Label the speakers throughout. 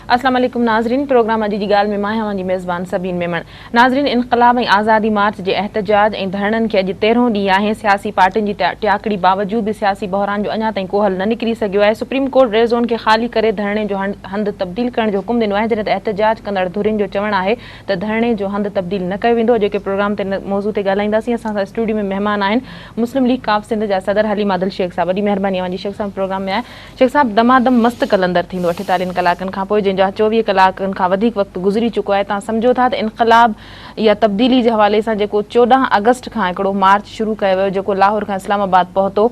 Speaker 1: अस्सलाम वालेकुम नाज़रीन, प्रोग्राम अॼु जी ॻाल्हि में मां आहियां मेज़बान सबीन मेमण। नाज़रीन, इनक़लाब ऐं आज़ादी मार्च जे एहतजाज ऐं धरणनि खे अॼु 13हों ॾींहुं आहे। सियासी पार्टियुनि जी टियाकड़ी बावजूद भी सियासी बहरान जो अञा ताईं को हल न निकिरी सघियो आहे। सुप्रीम कोर्ट रेड ज़ोन खे ख़ाली करे धरणे जो हंधि तब्दील करण जो हुकुम ॾिनो आहे, जॾहिं त एहतजाज कंदड़ धुरियुनि जो चवणु आहे त धरणे जो हंधि तब्दील न कयो वेंदो। जेके प्रोग्राम ते मौज़ू ते ॻाल्हाईंदासीं, असां सां स्टूडियो में महिमान आहिनि मुस्लिम लीग काफ सिंध जा सदर हलीम आदिल शेख साहब। वॾी महिरबानी अवांजी शेख साहब प्रोग्राम में आहे। शेख साहब, दमादम मस्त कलंदर थींदो 48 कलाकनि खां पोइ, जंहिंजा 24 कलाक खां वधीक वक़्तु गुज़री चुको आहे। तव्हां सम्झो था त इनक़लाब या तब्दीली जे हवाले सां जेको 14 अगस्त खां हिकिड़ो मार्च शुरू कयो वियो, जेको लाहौर खां इस्लामाबाद पहुतो,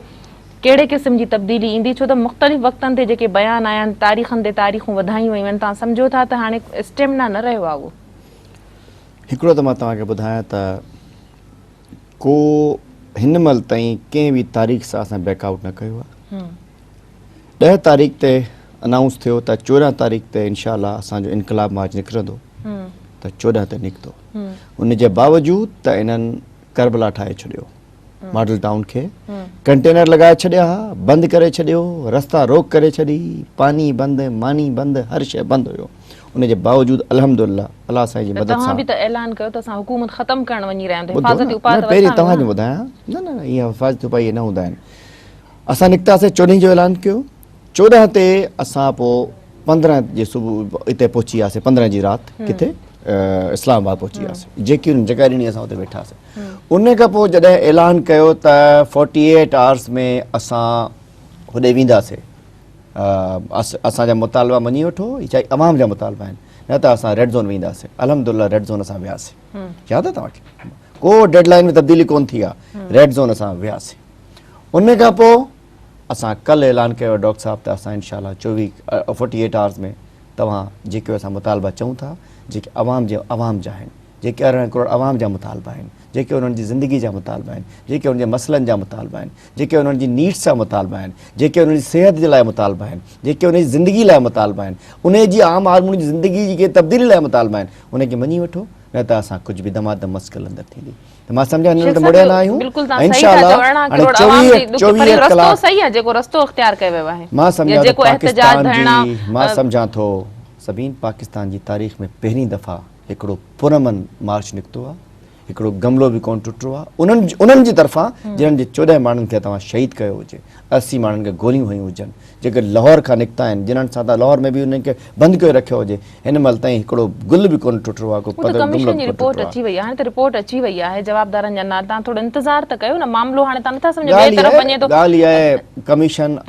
Speaker 1: कहिड़े क़िस्म जी तब्दीली ईंदी? छो त मुख़्तलिफ़ वक़्तनि ते जेके बयान आया आहिनि, तारीख़नि ते तारीख़ूं वधायूं वयूं आहिनि। तव्हां सम्झो था त हाणे स्टेमिना न रहियो आहे उहो?
Speaker 2: हिकिड़ो त मां तव्हांखे ॿुधायां त को हिन महिल ताईं कंहिं बि तारीख़ सां असां बैकआउट न कयो आहे। 10 तारीख़ ते अनाउंस थियो त 14 तारीख़ ते इंशाअल्लाह असांजो इनक़लाब मार्च निकिरंदो, त 14 ते निकितो। उन जे बावजूद त इन्हनि करबला ठाहे छॾियो, मॉडल टाउन खे कंटेनर लॻाए छॾिया, बंदि करे छॾियो, रस्ता रोक करे छॾी, पानी बंदि, मानी बंदि, हर शइ बंदि हुयो। उन जे बावजूद अल्हम्दुलिल्लाह अल्लाह साईं जी मदद सां
Speaker 1: तव्हां बि त ऐलान कयो त असां हुकूमत ख़त्म करण वञी रहिया आहियूं।
Speaker 2: पहिरीं तव्हांखे ॿुधायां, न इहा हिफ़ाज़त उपाय न हूंदा आहिनि। असां निकितासीं, 14 जो ऐलान कयो, 14 ते असां पोइ 15 जे सुबुह हिते पहुची वियासीं, 15 जी राति किथे इस्लामाबाद पहुची वियासीं, जेकी उन जॻह ॾिनी असां हुते वेठासीं। उन खां पोइ जॾहिं ऐलान कयो त 48 आवर्स में असां होॾे वेंदासीं, असांजा मुतालबा मञी वठो, चाहे अवाम जा मुतालबा आहिनि, न त असां रेड ज़ोन वेंदासीं। अल्हम्दुलिल्लाह रेड ज़ोन असां वियासीं। यादि आहे तव्हांखे? को डेडलाइन में तब्दीली कोन थी आहे, रेड ज़ोन असां वियासीं। उन खां पोइ असां कल्ह ऐलान कयो डॉक्टर साहब त असां इंशाअल्लाह 48 आवर्स में तव्हां जेके असां मुतालबा चऊं था, जेके अवाम जा आहिनि, जेके 18 करोड़ अवाम जा मुतालबा आहिनि, जेके उन्हनि जी ज़िंदगी जा मुतालबा आहिनि, जेके उन्हनि जे मसइलनि जा मुतालबा आहिनि, जेके उन्हनि जी नीड्स जा मुतालबा आहिनि, जेके उन्हनि जी सिहत जे लाइ मुतालबा आहिनि, जेके उन जी ज़िंदगी लाइ मुतालबा आहिनि, उन जी आम आदमी जी ज़िंदगी जी तब्दीली लाइ मुतालबा आहिनि, उनखे मञी वठो, न त असां कुझु बि दमादम मस्क कलंदर थींदी। त मां सम्झा हिन मुड़िया न आहियूं। मां सम्झां थो सभिनि पाकिस्तान जी तारीख़ में पहिरीं दफ़ा हिकिड़ो पुरमन मार्च निकितो आहे, हिकिड़ो गमलो बि कोन टुटो आहे उन्हनि जी तरफ़ां जिन्हनि जे 14 माण्हुनि खे तव्हां शहीद कयो हुजे, 80 माण्हुनि खे गोलियूं हयूं हुजनि, जेके लाहौर खां निकिता आहिनि, जिन्हनि सां त लाहौर में बि उन्हनि खे बंदि करे रखियो हुजे, हिन महिल ताईं हिकिड़ो गुल बि कोन टुटो आहे।
Speaker 1: रिपोर्ट अची वई आहे, हाणे त रिपोर्ट अची वई आहे जवाबदारनि जा नाला, तव्हां थोरो इंतज़ार त कयो न। मामलो हाणे तव्हां नथा सम्झो
Speaker 2: ॻाल्हि इहा आहे, कमीशन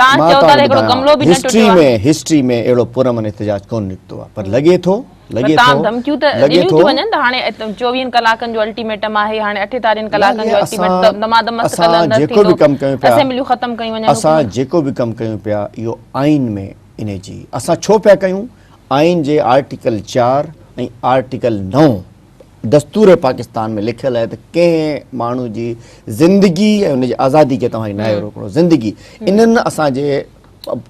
Speaker 2: हिस्ट्री में अहिड़ो पुरमन एहतजाज कोन निकितो आहे, पर लॻे थो
Speaker 1: धमकियूं त ॾिनियूं थी वञनि त हाणे 24 कलाकनि जो अल्टीमेटम आहे, हाणे 48 कलाकनि जो अल्टीमेटम, दमादम मस्त कलंदर थींदो,
Speaker 2: जेको बि कमु कयूं पिया,
Speaker 1: असेंबलियूं ख़त्म कयूं वञनि,
Speaker 2: असां जेको बि कमु कयूं पिया इहो आइन में इन जी असां छो पिया कयूं? आइन जे आर्टिकल 4 ऐं आर्टिकल 9 दस्तूर पाकिस्तान में लिखियल आहे त कंहिं माण्हू जी ज़िंदगी ऐं उनजी आज़ादी खे तव्हां नाहे रोकणो, ज़िंदगी। इन्हनि असांजे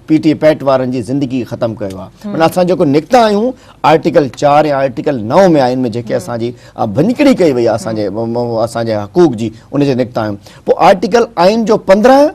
Speaker 2: पीटी पैट वारनि जी ज़िंदगी ख़त्म कयो आहे। माना असां जेको निकिता आहियूं आर्टिकल 4 ऐं आर्टिकल 9 में आइन में जेके असांजी भञकिड़ी कई वई आहे असांजे हक़ूक़ जी, उन जे निकिता आहियूं। पोइ आर्टिकल आइन जो 15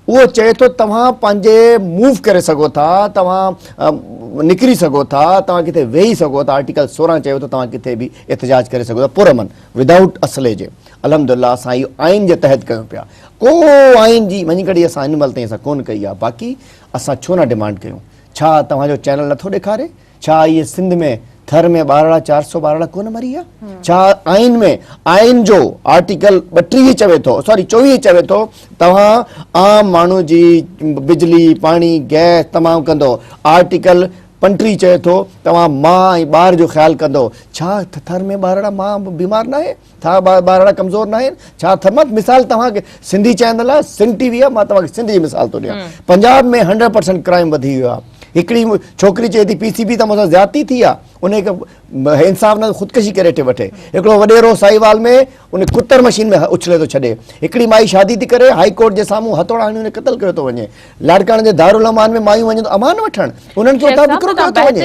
Speaker 2: उहो चए थो तव्हां पंहिंजे मूव करे सघो था, तव्हां निकिरी सघो था, तव्हां किथे वेही सघो था। आर्टिकल 16 चयो त तव्हां किथे बि एहतजाज करे सघो था पुरमन विदाउट असले जे। अल्हम्दुलिल्लाह असां इहो आइन जे तहत कयूं पिया, को आइन जी मञकड़ी असां हिन महिल ताईं असां कोन कई आहे। बाक़ी असां छो न डिमांड कयूं? छा तव्हांजो चैनल नथो ॾेखारे? छा इहे सिंध में थर में 400 ॿारड़ा कोन मरी आहे? छा आइन में आइन जो आर्टिकल 32 चवे थो, सॉरी 24 चवे थो तव्हां आम माण्हू जी बिजली पाणी गैस तमामु कंदो। आर्टिकल 35 चए थो तव्हां मां ऐं ॿार जो ख़्यालु कंदो। छा थर में ॿारड़ा मां बीमार न आहे? छा ॿारड़ा कमज़ोर न आहिनि? छा थर्मत मिसाल तव्हांखे सिंधी चैनल आहे, सिंध टीवी आहे, मां तव्हांखे सिंध जी मिसाल थो ॾियां। पंजाब में 100% क्राइम वधी वियो आहे। हिकिड़ी छोकिरी चए थी PCB त मूंसां ज़्यादती थी आहे, उन इंसाफ़ न ख़ुदकशी करे वठे। हिकिड़ो वॾेरो साहिवाल में उन कुतर मशीन में उछले थो छॾे। हिकिड़ी माई शादी थी करे हाई कोर्ट जे साम्हूं हथौड़ा हणी उन क़तल कयो थो वञे। लाड़काणे जे दारुल अमान में मायूं वञनि अमान वठण, उन्हनि खे हुतां विकिरो कयो थो वञे।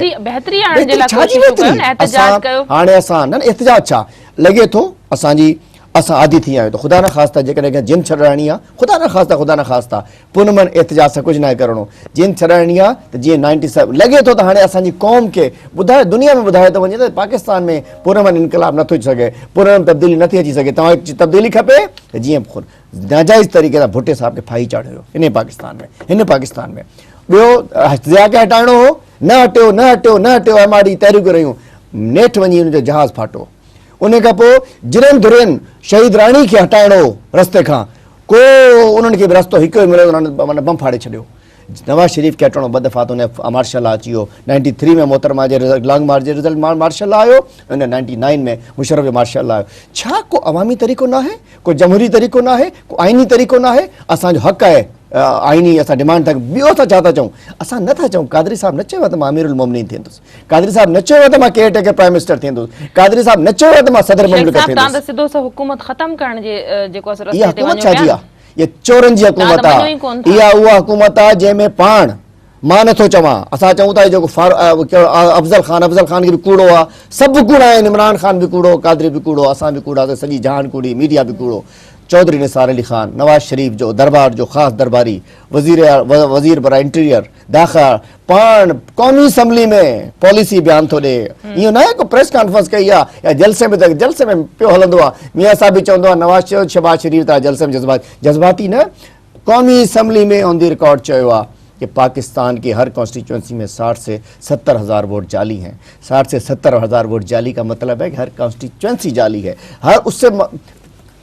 Speaker 2: हाणे असां न एहतजाज छा लॻे थो असांजी असां आदि थी आहियूं त ख़ुदा न ख़ास्ता जेकॾहिं जिन छॾाइणी आहे ख़ुदा न ख़ास्ता पुनमन एतिजाज सां कुझु न आहे करिणो जिन छॾाइणी आहे त जीअं 97 लॻे थो त हाणे असांजी क़ौम खे ॿुधाए दुनिया में ॿुधाए थो वञे त पाकिस्तान में पुनमन इनकलाब नथो अची सघे पुनमन तब्दीली नथी अची सघे तव्हांखे तब्दीली खपे त जीअं नाजाइज़ तरीक़े सां भुट्टे साहिब खे फाही चाढ़ियो हिन पाकिस्तान में ॿियो ज़िया खे हटाइणो हो न हटियो MRD तहरीकूं रहियूं नेठि वञी हुनजो जहाज़ फाटो उन खां पोइ जिरन दुरन शहीद राणी खे हटाइणो रस्ते खां को उन्हनि खे बि रस्तो हिकु ई मिलियो माना बम फाड़े छॾियो नवाज़ शरीफ़ खे हटाइणो ॿ दफ़ा त उन मार्शल लॉ अची वियो 93 में मोहतरमा जे लॉन्ग मार्च जे रिज़ल्ट मार्शल लॉ आयो उन 99 में मुशर्रफ जो मार्शल लॉ आयो छा को अवामी तरीक़ो न आहे को जमहूरी तरीक़ो न आहे को आइनी तरीक़ो न आहे असांजो हक़ आहे आइनी असां डिमांड था ॿियो असां छा था चऊं असां नथा चऊं कादरी साहिब न चयो त मां अमीरुल मोमिनीन थींदुसि कादरी साहिब न चयो त मां केयरटेकर प्राइम मिनिस्टर थींदुसि कादरी साहिब न चयो त मां सदर मुल्क थींदुसि
Speaker 1: सिधो सो हुकूमत ख़त्म करण जे जेको असां
Speaker 2: इहा
Speaker 1: रस्ते ते
Speaker 2: हुकूमत
Speaker 1: वञूं
Speaker 2: छा जी
Speaker 1: पिया
Speaker 2: आहे इहा चोरनि जी हुकूमत आहे इहा उहा हुकूमत आहे जंहिंमें पाण मां नथो चवां असां चऊं था जेको अफ़ज़ल ख़ान खे बि कूड़ो आहे सभु कूड़ा आहिनि इमरान ख़ान बि कूड़ो कादरी बि कूड़ो असां बि कूड़ा सॼी जहान कूड़ी मीडिया बि कूड़ो चौधरी निसार अली ख़ान नवाज़ शरीफ़ जो दरबार जो ख़ासि दरबारी वज़ीर बरा इंटीरियर दाख़िला पाण क़ौमी असम्बली में पॉलिसी बयान थो ॾे इहो न आहे को प्रेस कॉन्फ्रेंस कई आहे या जलसे में पियो हलंदो आहे मियां साहिब बि चवंदो आहे नवाज़ शहबाज शरीफ़ था जलसे में जज़्बाती न क़ौमी असम्बली में ऑन दी रिकॉर्ड चयो आहे कि पाकिस्तान की हर कॉन्स्टिट्यूंसी में 60 से 70 हज़ार वोट जाली हैं 60 से 70 हज़ार वोट जाली का मतलब है कि हर कॉन्स्टिट्यूंसी जाली है हर उससे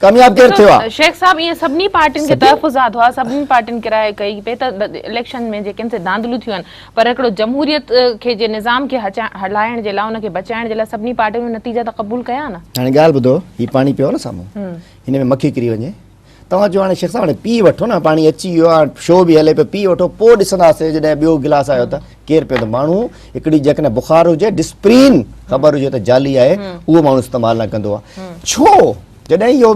Speaker 2: कामयाब केर थियो आहे
Speaker 1: शेख साहब ये सभिनी पार्टियुनि खे तहफ़ुज़ात हुआ सभिनी पार्टियुनि किराए कई पे त इलेक्शन में जेके से धांधलियूं थियूं आहिनि पर हिकिड़ो जमहूरियत खे जे निज़ाम खे हलाइण जे लाइ उनखे बचाइण जे लाइ सभिनी पार्टियुनि नतीजा त क़बूल कया न हाणे
Speaker 2: ॻाल्हि ॿुधो हीउ पाणी पियो न साम्हूं हिन में मक्खी किरी वञे तव्हां चयो हाणे शेख साहिब हाणे पी वठो न पाणी अची वियो आहे शो बि हले पियो पी वठो पोइ ॾिसंदासीं जॾहिं ॿियो गिलास आयो त केरु पियो त माण्हू हिकिड़ी जेकॾहिं बुखार हुजे डिस्प्रीन ख़बर हुजे त जाली आहे उहो माण्हू इस्तेमालु न कंदो आहे छो जॾहिं इहो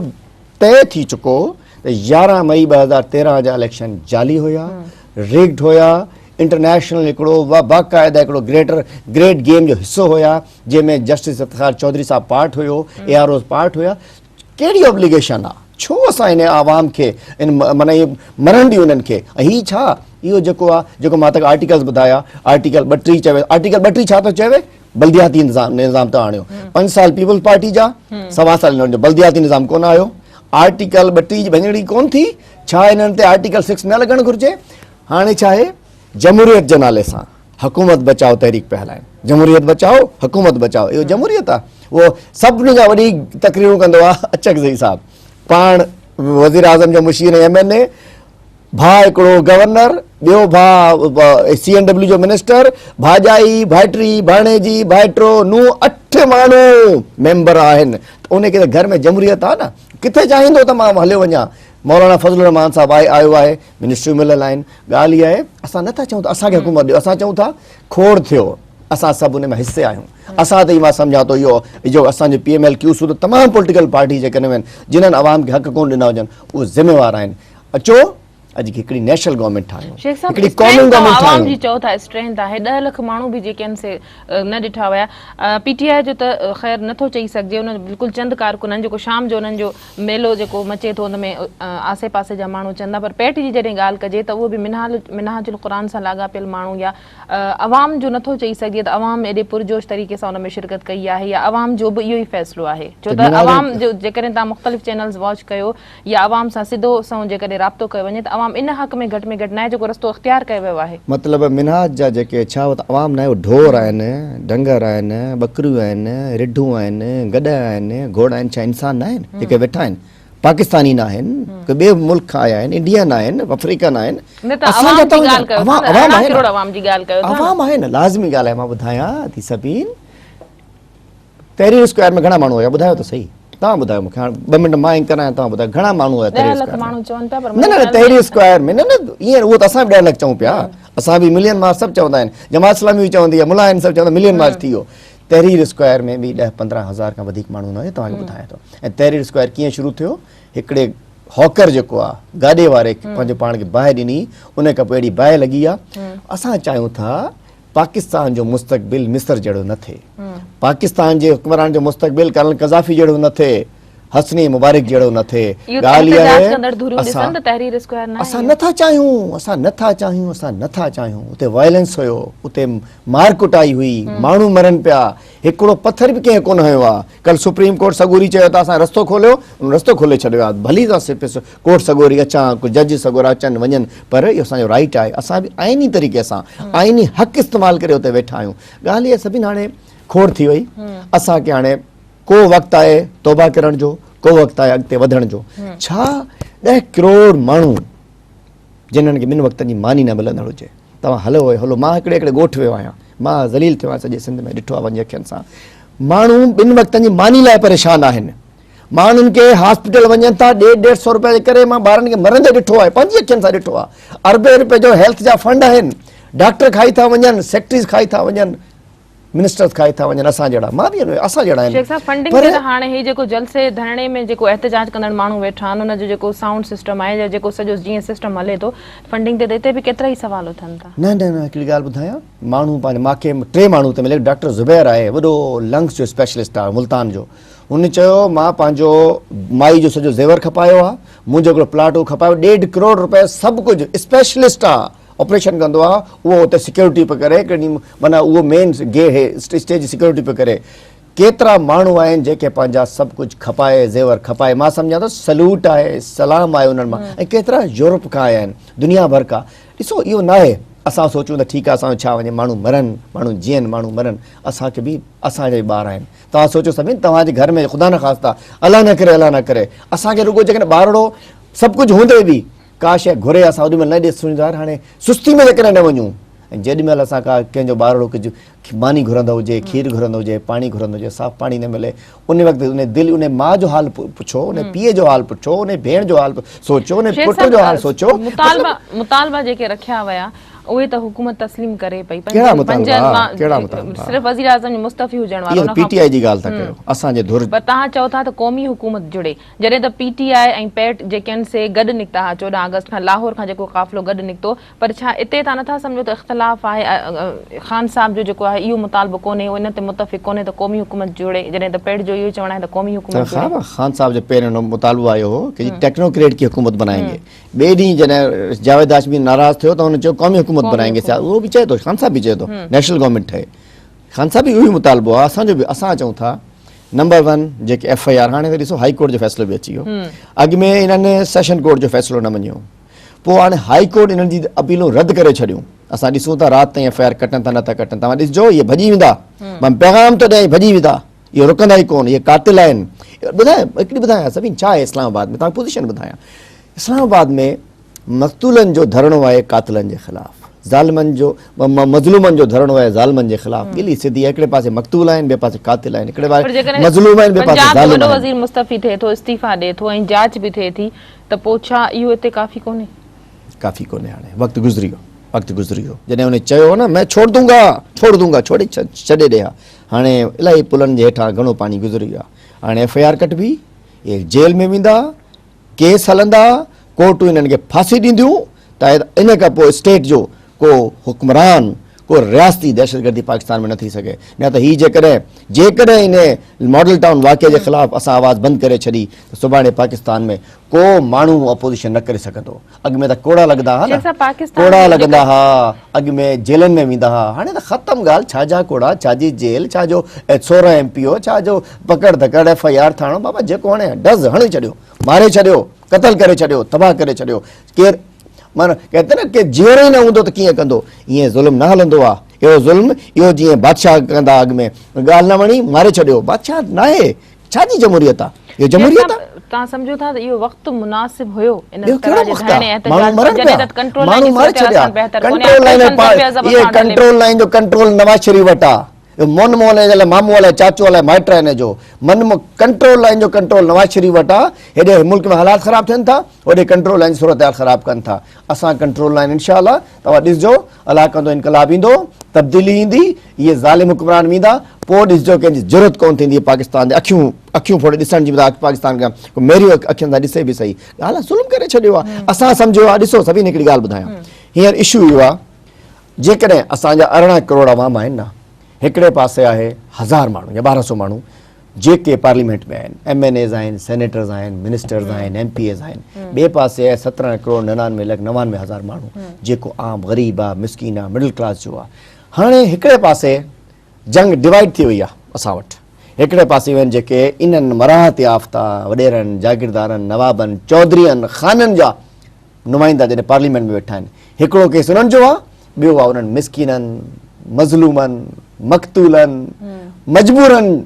Speaker 2: तय थी चुको त 11 मई 2013 जा इलेक्शन जाली हुया रिग्ड हुया इंटरनेशनल हिकिड़ो बाक़ाइदा हिकिड़ो ग्रेट गेम जो हिसो हुया जंहिंमें जस्टिस इफ्तिखार चौधरी साहिब पार्ट हुयो AROs पार्ट हुया कहिड़ी ऑब्लिगेशन आहे छो असां इन आवाम खे इन माना इहे मरण ॾियूं उन्हनि खे ऐं हीउ छा इहो जेको आहे जेको मां तव्हांखे आर्टिकल्स ॿुधाया आर्टिकल 32 चवे आर्टिकल 32 छा थो चवे बल्दियाती निज़ाम त आणियो 5 साल पीपल्स पार्टी जा 1.25 साल हिननि जो बल्दियाती निज़ाम कोन आयो आर्टिकल 32 जी भञड़ी कोन थी छा हिननि ते आर्टिकल 6 न लॻणु घुरिजे हाणे छा आहे जमहूरियत जे नाले सां हुकूमत बचाओ तहरीक पिया हलाइनि जमहूरियत बचाओ हुकूमत बचाओ इहो जमहूरियत आहे उहो सभिनी खां वॾी तकरीरूं कंदो आहे अचकज़ई साहिब पाण वज़ीर आज़म जो मुशीर MNA भाउ हिकिड़ो गवर्नर ॿियो भाउ CNW जो मिनिस्टर भाॼाई भाइटी भाणेजी भाइटो नूं 8 माण्हू मेंबर आहिनि त उनखे त घर में जमहूरियत आहे न किथे चाहींदो त मां हलियो वञा मौलाना फज़लुर रहमान साहिबु आयो आहे मिनिस्ट्रियूं मिलियल आहिनि ॻाल्हि इहा आहे असां नथा चऊं त असांखे हुकूमत ॾियो असां चऊं था खोड़ थियो असां सभु उन में हिसे आहियूं असां त मां सम्झां थो इहो असांजो PMLQ सूदो तमामु पॉलिटिकल पार्टी जेके आहिनि जिन्हनि आवाम खे हक़ कोन ॾिना हुजनि उहे ज़िम्मेवार आहिनि अचो अॼु हिकिड़ी नेशनल गवर्नमेंट ठाहियूं हिकिड़ी कॉमन गवर्नमेंट
Speaker 1: आवाम जी चओ था स्ट्रेंथ आहे 10 लख माण्हू बि जेके आहिनि से न ॾिठा हुया PTI जो त ख़ैर नथो चई सघिजे उन बिल्कुलु चंद कारकुननि जेको शाम जो उन्हनि जो मेलो जेको मचे थो उन में आसे पासे जा माण्हू चवंदा पर पेट जी जॾहिं ॻाल्हि कजे त उहो बि मिनहाजुल क़ुरान सां लाॻापियल माण्हू या अवाम जो नथो चई सघिजे त अवाम एॾे पुरजोश तरीक़े सां उन में शिरकत कई आहे या अवाम जो बि इहो ई फ़ैसिलो आहे छो त अवाम जो जेकॾहिं तव्हां मुख़्तलिफ़ चैनल्स वॉच कयो या अवाम सां सिधो सां जेकॾहिं राब्तो कयो वञे त अवाम इन हक़ में घटि न आहे जेको रस्तो इख़्तियार कयो वियो आहे
Speaker 2: मतिलबु मिनहाज जा जेके छा अवाम न आहे ढोर आहिनि डंगर आहिनि बकरियूं आहिनि रिढूं आहिनि गॾ आहिनि घोड़ा आहिनि छा इंसान न आहिनि जेके वेठा आहिनि पाकिस्तानी न आहिनि कोई ॿिए मुल्क खां आया आहिनि इंडियन आहिनि अफ्रीकन आहिनि अवाम आहे न लाज़मी ॻाल्हि आहे मां ॿुधायां थी सभिनि तहरीर स्क्वायर में घणा माण्हू हुया ॿुधायो त सही तव्हां ॿुधायो मूंखे हाणे 2 मिंट मां इंक करायां तव्हां ॿुधायो घणा माण्हू हुया तहरीर स्क्वायर में न ईअं उहो त असां बि 10 लख चऊं पिया असां बि मिलियन मार्च सभु चवंदा आहिनि जमात इस्लामी बि चवंदी आहे मुला आहिनि सभु चवंदा मिलियन मार्च थी वियो तहरीर स्क्वायर में बि 10-15 हज़ार खां वधीक माण्हू न हुए तव्हांखे ॿुधायां थो ऐं तहरीर स्क्वायर कीअं शुरू थियो हिकिड़े हॉकर जेको आहे गाॾे वारे पंहिंजे पाण खे बाहि ॾिनी उन खां पोइ अहिड़ी बाहि लॻी आहे असां चाहियूं था पाकिस्तान जो मुस्तक़बिल मिस्र जहिड़ो न थिए पाकिस्तान जे हुक्मरान जो मुस्तक़बिल कर्नल कज़ाफ़ी जहिड़ो न थिए हसनी मुबारक जहिड़ो न थिए।
Speaker 1: इहो
Speaker 2: ॻाल्हि इहा
Speaker 1: एहतजाज
Speaker 2: आहे
Speaker 1: कंदड़ धुरियूं ॾिसनि त तहरीर स्क्वायर न
Speaker 2: असां नथा चाहियूं, असां नथा चाहियूं, असां नथा चाहियूं। उते वायलेंस हुयो, उते मार कुटाई हुई, माण्हू मरनि पिया, हिकिड़ो पत्थर बि कंहिं कोन हयो आहे। कल सुप्रीम कोर्ट सगोरी चयो त असां रस्तो खोलियो, रस्तो खोले छॾियो आहे। भली था कोर्ट सगोरी अचां, कुझु जज सगोरा अचनि वञनि, पर इहो असांजो राइट आहे। असां बि आइनी तरीक़े सां आइनी हक़ इस्तेमालु करे उते वेठा आहियूं। ॻाल्हि इहा सभिनी हाणे खोड़ थी वई। असांखे हाणे को वक़्तु आहे तौबा करण जो, को वक़्तु आहे अॻिते वधण जो। छा 10 करोड़ माण्हू जिन्हनि खे ॿिनि वक़्तनि जी मानी न मिलंदड़ हुजे, तव्हां हलो मां हिकिड़े ॻोठ वियो आहियां, मां ज़लील थियो आहियां, सॼे सिंध में ॾिठो आहे वञी अखियुनि सां। माण्हू 2 वक़्तनि जी मानी लाइ परेशान आहिनि। माण्हुनि खे हॉस्पिटल वञनि था 150-150 रुपए जे करे। मां ॿारनि खे मरंदे ॾिठो आहे, पंहिंजी अखियुनि सां ॾिठो आहे। अरबे रुपए जो हेल्थ जा फंड आहिनि, डॉक्टर खाई था वञनि, सेक्रेटरीज़ खाई था वञनि, मिनिस्टर्स खाई था वञनि। असां जहिड़ा, मां बि असां जहिड़ा
Speaker 1: शेख साहब फंडिंग ते हाणे हे जेको जलसे धरणे में जेको एहतजाज कंदड़ माण्हू वेठा आहिनि, उन जो जेको साउंड सिस्टम आहे या जेको सॼो जीअं सिस्टम हले थो फंडिंग ते हिते बि केतिरा ई सवाल उथनि था।
Speaker 2: न हिकिड़ी ॻाल्हि ॿुधायां, माण्हू पंहिंजे मूंखे 3 माण्हू ते मिले। डॉक्टर ज़ुबैर आहे, वॾो लंग्स जो स्पेशलिस्ट आहे मुल्तान जो। हुन चयो मां पंहिंजो माई जो सॼो ज़ेवर खपायो आहे, मुंहिंजो हिकिड़ो प्लाट उहो खपायो, 1.5 करोड़ रुपए, सभु कुझु स्पेशलिस्ट आहे, ऑपरेशन कंदो आहे उहो, हुते सिक्योरिटी पियो करे, माना उहो मेन स्टेज सिक्योरिटी पियो करे। केतिरा माण्हू आहिनि जेके पंहिंजा सभु कुझु खपाए, ज़ेवर खपाए। मां सम्झां थो सल्यूट आहे, सलाम आहे उन्हनि मां। ऐं केतिरा यूरोप खां आया आहिनि, दुनिया भर खां। ॾिसो इहो न आहे असां सोचूं त ठीकु आहे असांजो छा वञे, माण्हू मरनि, माण्हू जीअनि, माण्हू मरनि। असांखे बि असांजा बि ॿार आहिनि। तव्हां सोचो सभिनी तव्हांजे घर में ख़ुदा न ख़ास्ता, अलाह न करे, अलाह न करे, असांखे रुॻो जेकॾहिं ॿारड़ो सभु कुझु हूंदे बि का शइ घुरे, असां ओॾी महिल न ॾिसूं। हाणे सुस्ती में जेकॾहिं न वञूं, ऐं जेॾी महिल असां का कंहिंजो ॿारड़ो कुझु मानी घुरंदो हुजे, खीरु घुरंदो हुजे, पाणी घुरंदो हुजे, साफ़ु पाणी न मिले, उन वक़्तु उन दिलि, उन माउ जो हाल पुछो, उन पीउ जो हाल पुछो, उन भेण जो हाल सोचो, उन पुट जो हाल सोचो।
Speaker 1: मुतालबा जेके रखिया विया उहे त हुकूमत तस्लीम करे पई।
Speaker 2: सिर्फ़
Speaker 1: वज़ीर आज़म मुस्तफ़ी हुजण वारो
Speaker 2: पीटीआई जी ॻाल्हि था कयो, असांजे धुर।
Speaker 1: पर तव्हां चओ था त क़ौमी हुकूमत जुड़े, जॾहिं त पीटीआई ऐं पैट जेके आहिनि से गॾु निकिता हुआ 14 अगस्त खां, लाहौर खां जेको क़ाफ़िलो गॾु निकितो। पर छा इते तव्हां नथा सम्झो त इख़्तिलाफ़ आहे? ख़ान साहब जो जेको आहे इहो मुतालबो कोन्हे, इन ते मुतफ़िक़ कोन्हे त क़ौमी हुकूमत जुड़े, जॾहिं त पैट जो इहो चवणु आहे त क़ौमी हुकूमत जुड़े।
Speaker 2: ख़ान साहब जो पहिरियों मुतालबो आयो हो कि टेक्नोक्रेट की हुकूमत बनाएंगे। ॿिए ॾींहुं जॾहिं जावेद हाशमी नाराज़ थियो त हुन चयो क़ौमी हुकूमत बनाएंगे। उहो बि चए थो, ख़ान साहब बि चए थो नेशनल गवर्नमेंट ठहे। ख़ान साहब बि उहो ई मुतालबो आहे, असांजो बि। असां चऊं था नंबर 1 जेके FIR, हाणे त ॾिसो हाई कोर्ट जो फ़ैसिलो बि अची वियो। अॻु में इन्हनि सेशन कोर्ट जो फ़ैसिलो न मञियो, पोइ हाणे हाई कोर्ट इन्हनि जी अपीलूं रद्द करे छॾियूं। असां ॾिसूं था राति ताईं FIR कटनि था, नथा कटनि। तव्हां ॾिसजो इहे भॼी वेंदा, मां पैगाम थो ॾियां, भॼी वेंदा, इहे रुकंदा ई कोन, इहे कातिल आहिनि। हिकिड़ी ॿुधायां सभिनी छा आहे इस्लामाबाद में, तव्हांखे पोज़ीशन ॿुधायां। इस्लामाबाद में मक़तूलनि जो धरणो आहे कातिलनि जे ख़िलाफ़, ज़ालिमनि जो मज़लूमनि जो धरणो आहे ज़ालिमनि जे ख़िलाफ़। गिली सिधी, हिकिड़े पासे मक़तूल आहिनि, ॿिए पासे कातिल आहिनि, हिकिड़े पासे मज़लूम आहिनि, ॿिए पासे ज़ालिम आहिनि।
Speaker 1: वज़ीर मुस्तफ़ी थिए थो, इस्तीफ़ा ॾिए थो ऐं जांच बि थिए थी, त पोइ छा इहो हिते काफ़ी कोन्हे? काफ़ी
Speaker 2: कोन्हे। हाणे वक़्तु गुज़री वियो, जॾहिं हुन चयो न मैं छोड़ दूंगा छोड़े छॾे ॾिया। हाणे इलाही पुलनि जे हेठां घणो पाणी गुज़री वियो आहे। हाणे FIR कटबी, इहे जेल में वेंदा, केस हलंदा, कोर्टूं इन्हनि खे फांसी ॾींदियूं, त इन खां पोइ स्टेट जो को हुक्मरान, को रियासती दहशतगर्दी पाकिस्तान में न थी सघे। न त हीअ जेकॾहिं इन मॉडल टाउन वाक़े जे ख़िलाफ़ु असां आवाज़ बंदि करे छॾी त सुभाणे पाकिस्तान में को माण्हू अपोज़िशन न करे सघंदो। अॻु में त कोड़ा लॻंदा हुआ न, कोड़ा लॻंदा हुआ, अॻु में जेलनि में वेंदा हुआ। हाणे त ख़तमु ॻाल्हि, छाजा कोड़ा, छाजी जेल, छाजो 16 MPO, छाजो पकड़ धकड़ FIR थाणो, बाबा जेको हाणे डज़ हणी छॾियो, मारे छॾियो, क़तल करे छॾियो, तबाह करे छॾियो। केरु माना कहते न कि जीअरो ई न हूंदो त कीअं कंदो, ईअं ज़ुल्म न हलंदो आहे। इहो ज़ुल्म इहो जीअं बादशाह कंदा, अॻु में ॻाल्हि न वणी मारे छॾियो, बादशाह न आहे, छाजी जमहूरियत आहे? इहो जमहूरियत आहे।
Speaker 1: तव्हां सम्झो था त इहो वक़्तु मुनासिब हुयो इन
Speaker 2: तरह जे
Speaker 1: धरणे एहतजाज?
Speaker 2: कंट्रोल लाइन जो कंट्रोल नवाज़ शरीफ वटि आहे। मन मोहन जे मामू वाला चाचू वाला माइट आहिनि जो कंट्रोल लाइन जो कंट्रोल नवाज़ शरीफ वटि आहे। हेॾे मुल्क में हालात ख़राब थियनि था, होॾे कंट्रोल लाइन सूरत हाल ख़राब कनि था। असां कंट्रोल लाइन इंशाअल्लाह, तव्हां ॾिसजो अलाह कंदो इनकलाब ईंदो, तब्दीली ईंदी, इहे ज़ालिम हुक्मरान वेंदा, पोइ ॾिसजो कंहिंजी ज़रूरत कोन थींदी पाकिस्तान जे अखियूं फोड़े ॾिसण जी। पाकिस्तान खां मेरियूं अखियुनि सां ॾिसे बि सही, ॻाल्हि ज़ुल्म करे छॾियो आहे। असां सम्झो आहे, ॾिसो सभिनी हिकिड़ी ॻाल्हि ॿुधायां, हींअर इशू इहो आहे, जेकॾहिं असांजा 18 करोड़ आवाम आहिनि न, हिकिड़े पासे आहे 1000 माण्हू या 1200 माण्हू, जेके पार्लियामेंट में आहिनि MNAs आहिनि सेनेटर्स आहिनि मिनिस्टर्स आहिनि MPs आहिनि ॿिए पासे आहे 17 करोड़ 99,99,000 माण्हू जेको आम ग़रीब आहे मिसकीन आहे मिडिल क्लास जो आहे। हाणे हिकिड़े पासे जंग डिवाइड थी वई आहे असां वटि, हिकिड़े पासे आहिनि जेके इन्हनि मराहत याफ़्ता वॾेरनि जागीरदारनि नवाबनि चौधरीअनि ख़ाननि जा नुमाइंदा जॾहिं पार्लियामेंट में वेठा आहिनि, हिकिड़ो केस उन्हनि जो आहे, ॿियो आहे उन्हनि मिसकीननि मज़लूमनि मक़तूलनि मजबूरनि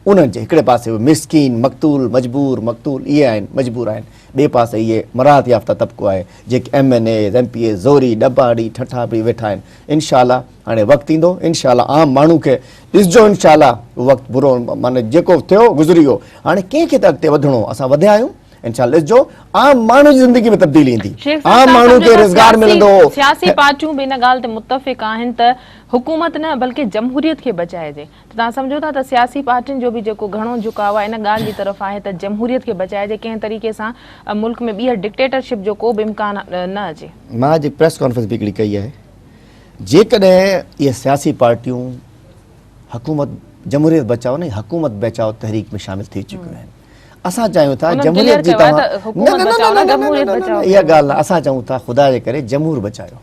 Speaker 2: उन्हनि जे हिकिड़े पासे मिसकीन मक़तूल मजबूर इहे आहिनि मजबूर आहिनि, ॿिए पासे इहे मराहत याफ़्ता तबिको आहे जेके MNAs MPs ज़ोरी डॿाड़ी ठठा बि वेठा आहिनि। इनशाला हाणे वक़्तु ईंदो, इनशाला आम माण्हू खे ॾिसजो, इनशाला वक़्तु बुरो माना जेको थियो गुज़री वियो, हाणे कंहिंखे त अॻिते वधिणो, असां वधिया आहियूं, इनशाला ॾिसजो आम माण्हू जी ज़िंदगी में तब्दीली ईंदी, आम माण्हू खे रोज़गार मिलंदो।
Speaker 1: सियासी पार्टियूं बि इन ॻाल्हि ते मुतफ़िक़ आहिनि त हुकूमत न बल्कि जमहूरियत खे बचाइजे, त तव्हां सम्झो था त सियासी पार्टियुनि जो बि जेको घणो झुकाव आहे इन ॻाल्हि जी तरफ़ आहे त जमहूरियत खे बचाइजे, कंहिं तरीक़े सां मुल्क में ॿीहर डिक्टेटरशिप जो को बि इम्कान न अचे।
Speaker 2: मां अॼु प्रेस कॉन्फ्रेंस बि हिकिड़ी कई आहे, जेकॾहिं इहे सियासी पार्टियूं हुकूमत जमहूरियत बचाओ न हुकूमत बचाओ तहरीक में शामिल थी चुकियूं आहिनि। असां चाहियूं था जमहूरियत जी इहा ॻाल्हि असां चऊं था ख़ुदा जे करे जमहूर बचायो,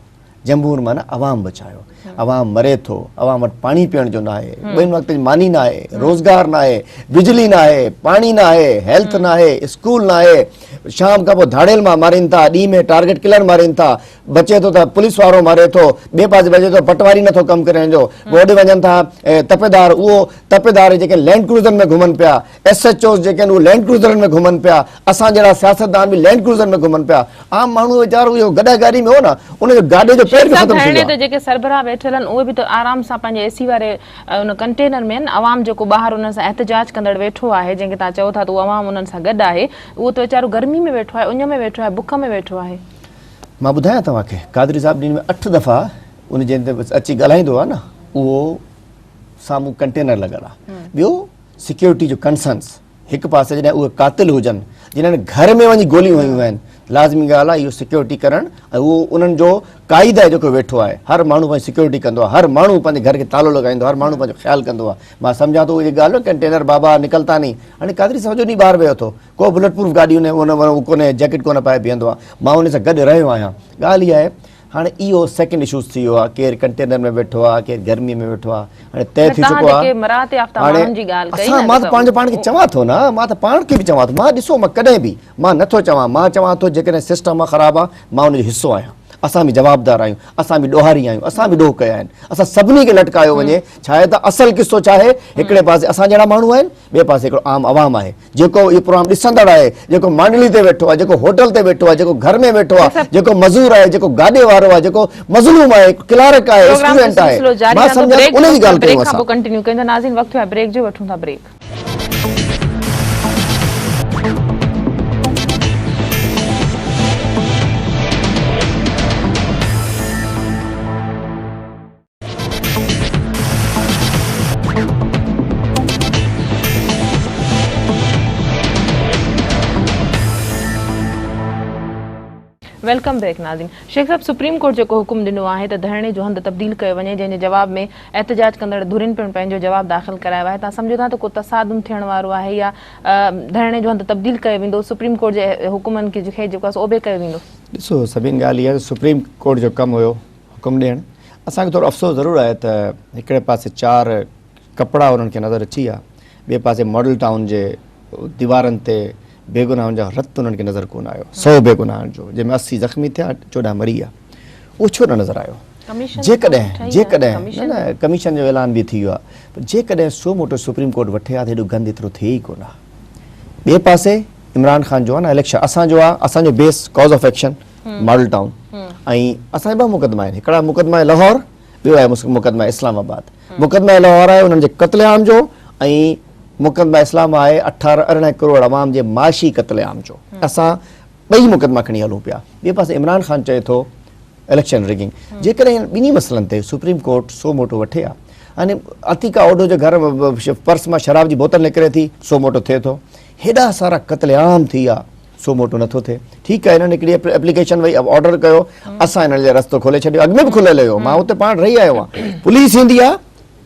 Speaker 2: जमहूर माना अवाम बचायो, अवाम मरे थो, अवाम वटि पाणी पीअण जो न आहे, ॿिनि वक़्त जी मानी न आहे, रोज़गार न आहे, बिजली न आहे, पाणी न आहे, हेल्थ न आहे, स्कूल न आहे, शाम खां पोइ धाड़ेल मां मारीनि था, ॾींहं में टारगेट किलर मारीनि था, बचे थो त पुलिस वारो मारे थो, ॿिए पासे बचे थो पटवारी नथो कमु करे जो, होॾे वञनि था तपेदार, उहो तपेदार जेके लैंड क्रूज़रनि में घुमनि पिया, SHOs जेके आहिनि उहे लैंड क्रूज़रनि में घुमनि पिया, असां जहिड़ा सियासतदान बि लैंड क्रूज़र में घुमनि पिया, आम माण्हू वीचारो इहो गॾा गाॾी में हो न उनजो गाॾी जो पेर बि ख़तमु थी वियो।
Speaker 1: जेके सरबराह वेठल आहिनि उहे बि त आराम सां पंहिंजे AC वारे उन कंटेनर में आहिनि, अवाम जेको ॿाहिरि उन्हनि सां एहतजाज कंदड़ वेठो आहे, जंहिंखे तव्हां चओ था त उहो अवाम उन्हनि सां गॾु आहे, उहो त वीचारो गर्मी में वेठो आहे, उञ में वेठो आहे, बुख में वेठो आहे।
Speaker 2: मां ॿुधायां तव्हांखे कादरी साहिब ॾींहं में 8 दफ़ा उन जे अची ॻाल्हाईंदो आहे न, उहो साम्हूं कंटेनर लॻल आहे। ॿियो सिक्योरिटी जो कंसर्न्स, हिकु पासे जॾहिं उहे कातिल हुजनि जिन्हनि घर में वञी गोलियूं हयूं आहिनि, लाज़मी ॻाल्हि आहे इहो सिक्योरिटी करणु, ऐं उहो उन्हनि जो क़ाइदा आहे जेको वेठो आहे, हर माण्हू पंहिंजी सिक्योरिटी कंदो आहे, हर माण्हू पंहिंजे घर खे तालो लॻाईंदो, हर माण्हू पंहिंजो ख़्यालु कंदो आहे। मां सम्झां थो उहा ॻाल्हि कंटेनर बाबा निकिलता नहीं, हाणे कादरी सॼो ॾींहुं ॿाहिरि वियो थो, को बुलेट प्रूफ गाॾी उन कोन्हे, जैकेट कोन पाए बीहंदो आहे, मां उन सां गॾु रहियो आहियां। ॻाल्हि इहा आहे हाणे इहो सेकेंड इशूज़ थी वियो आहे, केरु कंटेनर में वेठो आहे, केरु गर्मीअ में वेठो आहे, हाणे तय थी चुको आहे। असां मां त पंहिंजो पाण खे चवां थो न, मां त पाण खे बि चवां थो, मां ॾिसो मां कॾहिं बि मां नथो चवां, मां चवां थो जेकॾहिं सिस्टम ख़राबु आहे मां उनजो हिसो आहियां, असां बि जवाबदार आहियूं, असां बि ॾोहारी आहियूं, असां बि ॾोह कया आहिनि, असां सभिनी खे लटकायो वञे। छा आहे त असुलु किसो छा आहे, हिकिड़े पासे असां जहिड़ा माण्हू आहिनि, ॿिए पासे हिकिड़ो आम अवाम आहे जेको इहो प्रोग्राम ॾिसंदड़ आहे, जेको मांडली ते वेठो आहे, जेको होटल ते वेठो आहे, जेको घर में वेठो आहे, जेको मज़ूर आहे, जेको गाॾे वारो आहे, जेको मज़लूम आहे, क्लार्क आहे, स्टूडेंट आहे, मां सम्झां उन जी ॻाल्हि कयूं असां।
Speaker 1: कंटिन्यू कयूं था नाज़रीन, वक़्तु आहे ब्रेक जो, वठूं था ब्रेक। वेलकम बैक नाज़रीन। शेख साहब, सुप्रीम कोर्ट जेको हुकुम ॾिनो आहे त धरणे जो हंधि तब्दील कयो वञे, जंहिंजे जवाब में एहतजाज कंदड़ धुरिन पिणु पंहिंजो जवाब दाख़िल करायो आहे, तव्हां सम्झो था त को तसादुम थियण वारो आहे या धरणे जो हंधि तब्दील कयो वेंदो, सुप्रीम कोर्ट जे हुकुमनि खे जेको आहे ओबे कयो वेंदो?
Speaker 2: ॾिसो सभिनी ॻाल्हि इहा आहे, सुप्रीम कोर्ट जो कमु हुयो हुकुम ॾियणु, असांखे थोरो अफ़सोस ज़रूरु आहे त हिकिड़े पासे 4 कपिड़ा उन्हनि खे नज़र अची विया, ॿिए पासे मॉडल टाउन जे दीवारनि ते बेगुनाहनि जा रत उन्हनि खे नज़र कोन आयो, 100 बेगुनाहनि जो, जंहिंमें 80 ज़ख़्मी थिया, 14 मरी विया, उहो छो न नज़र आयो? जेकॾहिं न कमीशन जो ऐलान बि थी वियो आहे, पर जेकॾहिं सो मोटो सुप्रीम कोर्ट वठे हा त हेॾो गंद एतिरो थिए ई कोन आहे। ॿिए पासे इमरान ख़ान जो आहे न इलेक्शन, असांजो आहे, असांजो base cause of action model town, ऐं असांजा 2 मुक़दमा आहिनि, हिकिड़ा मुक़दमा आहे लाहौर, ॿियो आहे मुक़दमा इस्लामाबाद। मुक़दमा लाहौर आहे उन्हनि जे क़त्लेआम जो, ऐं मुक़दमा इस्लाम आहे 18 करोड़ अवाम जे माशी क़त्लेआम जो। असां ॿई मुक़दमा खणी हलूं पिया। ॿिए पासे इमरान ख़ान चए थो इलेक्शन रिगिंग, जेकॾहिं ॿिन्ही मसइलनि ते सुप्रीम कोर्ट सो मोटो वठे हा, हाणे अतीका ओडो जे घर पर्स मां शराब जी बोतल निकिरे थी, सो मोटो थिए थो, हेॾा सारा क़त्लेआम थी विया, सो मोटो नथो थिए। ठीकु आहे, हिननि हिकिड़ी एप्लीकेशन वई, ऑर्डर कयो, असां हिन जे रस्तो खोले छॾियो, अॻु में बि खुलियल हुयो, मां हुते पाण रही आयो आहियां, पुलिस ईंदी आहे,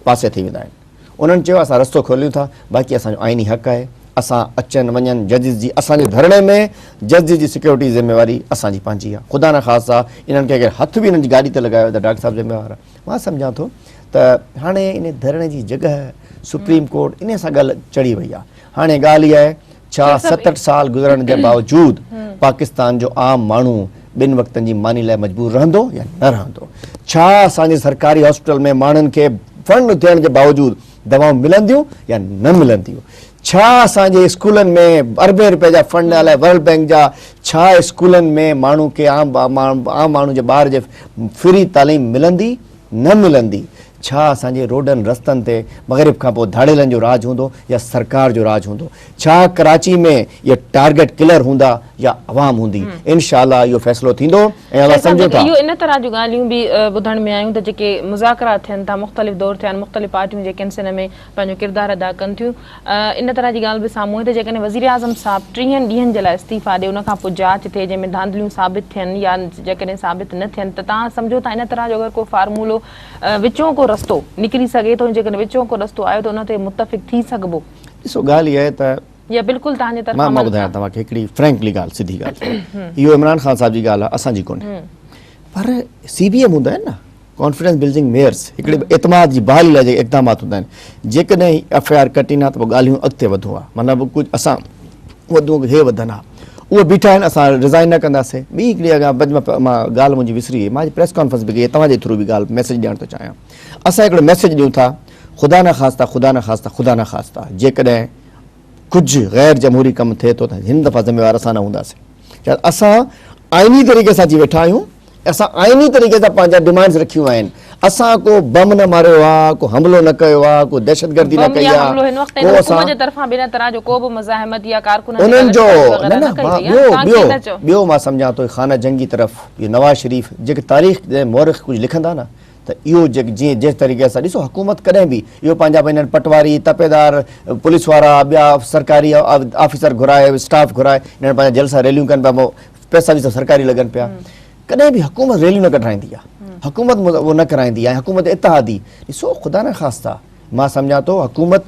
Speaker 2: पासे थी वेंदा आहिनि, उन्हनि चयो असां रस्तो खोलियूं था, बाक़ी असांजो आइनी हक़ आहे, असां अचनि वञनि जजिस जी, असांजे धरणे में जजिस जी सिक्योरिटी ज़िम्मेवारी असांजी पंहिंजी आहे। ख़ुदा न ख़ासा इन्हनि खे अगरि हथ बि इन्हनि जी गाॾी ते लॻायो त डॉक्टर साहिबु ज़िम्मेवार आहे। मां सम्झां थो त हाणे इन धरणे जी जॻह सुप्रीम कोर्ट इन सां ॻाल्हि चढ़ी वई आहे। हाणे ॻाल्हि इहा आहे, छा 67 साल गुज़रण जे बावजूदि पाकिस्तान जो आम माण्हू ॿिनि वक़्तनि जी मानी लाइ मजबूर रहंदो या न रहंदो? छा असांजे सरकारी हॉस्पिटल में माण्हुनि खे फंड थियण जे बावजूदु दवाऊं मिलंदियूं या न मिलंदियूं? छा असांजे स्कूलनि में अरबे रुपए जा फंड अलाए वर्ल्ड बैंक जा, छा स्कूलनि में माण्हू खे आम माण्हू जे ॿार जे फ्री तालीम मिलंदी न मिलंदी? छा असांजे रोडनि रस्तनि ते मग़रिब खां पोइ धाड़ेलनि जो राज हूंदो या सरकार जो राज हूंदो? छा कराची में इहे टारगेट किलर हूंदा या अवाम हूंदी? इंशाअल्लाह इहो फ़ैसिलो थींदो। ऐं असां सम्झूं था
Speaker 1: इहो इन तरह जूं ॻाल्हियूं बि ॿुधण में आयूं त जेके मुज़ाकरा थियनि था, मुख़्तलिफ़ दौर थिया आहिनि, मुख़्तलिफ़ पार्टियूं जेके आहिनि सिन में पंहिंजो किरदारु अदा कनि थियूं, इन तरह जी ॻाल्हि बि साम्हूं आहे त जेकॾहिं वज़ीर आज़म साहिबु 30 ॾींहंनि जे लाइ इस्तीफ़ा ॾिए, उनखां पोइ जांच थिए जंहिंमें धांधलियूं साबित थियनि या जेकॾहिं साबित न थियनि, त तव्हां सम्झो था इन तरह जो अगरि को फार्मूलो विचों को रस्तो निकिरी सघे थो, जेकॾहिं विचों को रस्तो आयो त उन ते मुतफ़िक़ थी सघिबो?
Speaker 2: ॾिसो ॻाल्हि इहा आहे त
Speaker 1: या बिल्कुलु तव्हांजे तरफ़ां
Speaker 2: मां ॿुधायां तव्हांखे हिकिड़ी फ्रैंकली ॻाल्हि, सिधी ॻाल्हि, इहो इमरान ख़ान साहिब जी ॻाल्हि आहे, असांजी कोन्हे। पर CBM हूंदा आहिनि न, कॉन्फिडेंस बिल्डिंग मेयर्स, हिकिड़े एतमाद जी बहाली लाइ जेके इक़दामात हूंदा आहिनि, जेकॾहिं FIR कटींदा त पोइ ॻाल्हियूं अॻिते वधूं आहे, मतिलबु कुझु असां वधूं हे वधनि हा, उहे बीठा आहिनि, असां रिज़ाइन न कंदासीं। ॿी हिकिड़ी मां ॻाल्हि मुंहिंजी विसरी वई, मां प्रेस कॉन्फ्रेंस बि कई, तव्हांजे थ्रू बि ॻाल्हि मैसेज ॾियणु थो चाहियां। असां हिकिड़ो मैसेज ॾियूं था, ख़ुदा न ख़ास्ता, ख़ुदा न ख़ास्ता, ख़ुदा न ख़ास्ता, जेकॾहिं कुझु ग़ैर जमहूरी कमु थिए थो त हिन दफ़ा ज़िम्मेवार असां न हूंदासीं। असां आइनी तरीक़े सां अची वेठा आहियूं, असां आइनी तरीक़े सां पंहिंजा डिमांड्स रखियूं आहिनि। असां को बम न मारियो आहे, को हमलो न कयो आहे, को दहशतगर्दी न कई आहे, ॿियो मां सम्झां थो ख़ाना जंग जी तरफ़ इहो नवाज़ शरीफ़ जेके तारीख़ जे मौरिख़ कुझु लिखंदा न, त इहो जीअं जिस तरीक़े सां ॾिसो, हुकूमत कॾहिं बि इहो पंहिंजा पंहिंजा पटवारी, तपेदार, पुलिस वारा, ॿिया सरकारी ऑफिसर घुराए, स्टाफ घुराए, हिननि पंहिंजा जलसा रैलियूं कनि पिया, पैसा बि सरकारी लॻनि पिया। कॾहिं बि हुकूमत रैलियूं न कढाईंदी आहे, हुकूमत उहो न कराईंदी आहे, हुकूमत इतिहादी। ॾिसो ख़ुदा न ख़ास्ता, मां सम्झां थो हुकूमत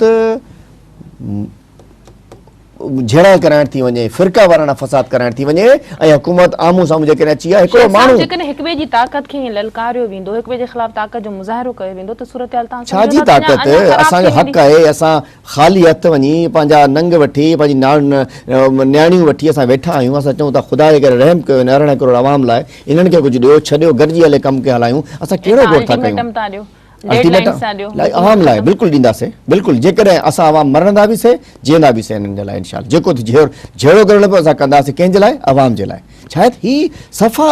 Speaker 2: झेड़ा कराइण थी वञे, फ़िरका वाराना फ़साद कराइण थी वञे, ऐं हुकूमत आम्हूं साम्हूं जेकॾहिं अची आहे, हिकिड़ो माण्हू
Speaker 1: जेकॾहिं हिक ॿिए जी ताक़त खे ललकारियो वेंदो, हिक ॿिए जे ख़िलाफ़ ताक़त जो मुज़ाहिरो कयो वेंदो, त सूरत-हाल तव्हां
Speaker 2: छा जी ताक़त? असांजो हक़ आहे, असां ख़ाली हथ वञी पंहिंजा नंग वठी, पंहिंजी न्याणियूं वठी असां वेठा आहियूं, असां चऊं था ख़ुदा जे करे रहम कयो, 18 करोड़ आवाम लाइ, इन्हनि खे कुझु ॾियो, छॾियो, गॾिजी हले कम खे हलायूं। असां कहिड़ो ॻोठ था कयूं? आवाम लाइ बिल्कुलु ॾींदासीं, बिल्कुलु। जेकॾहिं असां आवाम मरंदा बि से, जीअंदा बि से, हिननि जे लाइ इनशाअल्लाह जेको जहिड़ो करणो पियो असां कंदासीं। कंहिंजे लाइ? आवाम जे लाइ। शायदि ही सफ़ा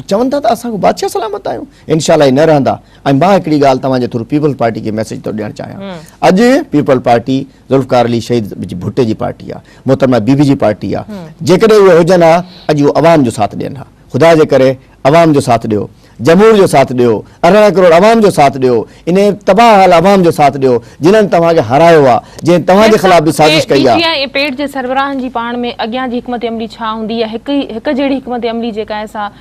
Speaker 2: चवनि था त असां बादशाह सलामत आहियूं, इनशाअल्लाह न रहंदा। ऐं मां हिकिड़ी ॻाल्हि तव्हांजे थ्रू पीपल्स पार्टी खे मैसेज थो ॾियणु चाहियां। अॼु पीपल पार्टी ज़ुल्फ़िकार अली शहीद भुट्टे जी पार्टी आहे, मोहतरमा बीबी जी पार्टी आहे। जेकॾहिं उहे हुजनि हा, अॼु उहे आवाम जो साथ ॾियनि हा। ख़ुदा जे करे आवाम जो साथ ॾियो, जमहूर जो साथ ॾियो, 18 करोड़ आवाम जो साथ ॾियो, इन तबाह हाल आवाम जो साथ ॾियो, जिन्हनि तव्हांखे हारायो आहे, जंहिं तव्हांजे ख़िलाफ़ बि साज़िश कई आहे।
Speaker 1: पेट जे सरबराहनि जी पाण में अॻियां जी हिकमत अमली छा हूंदी आहे? हिक जहिड़ी हिकमत अमली जेका आहे सा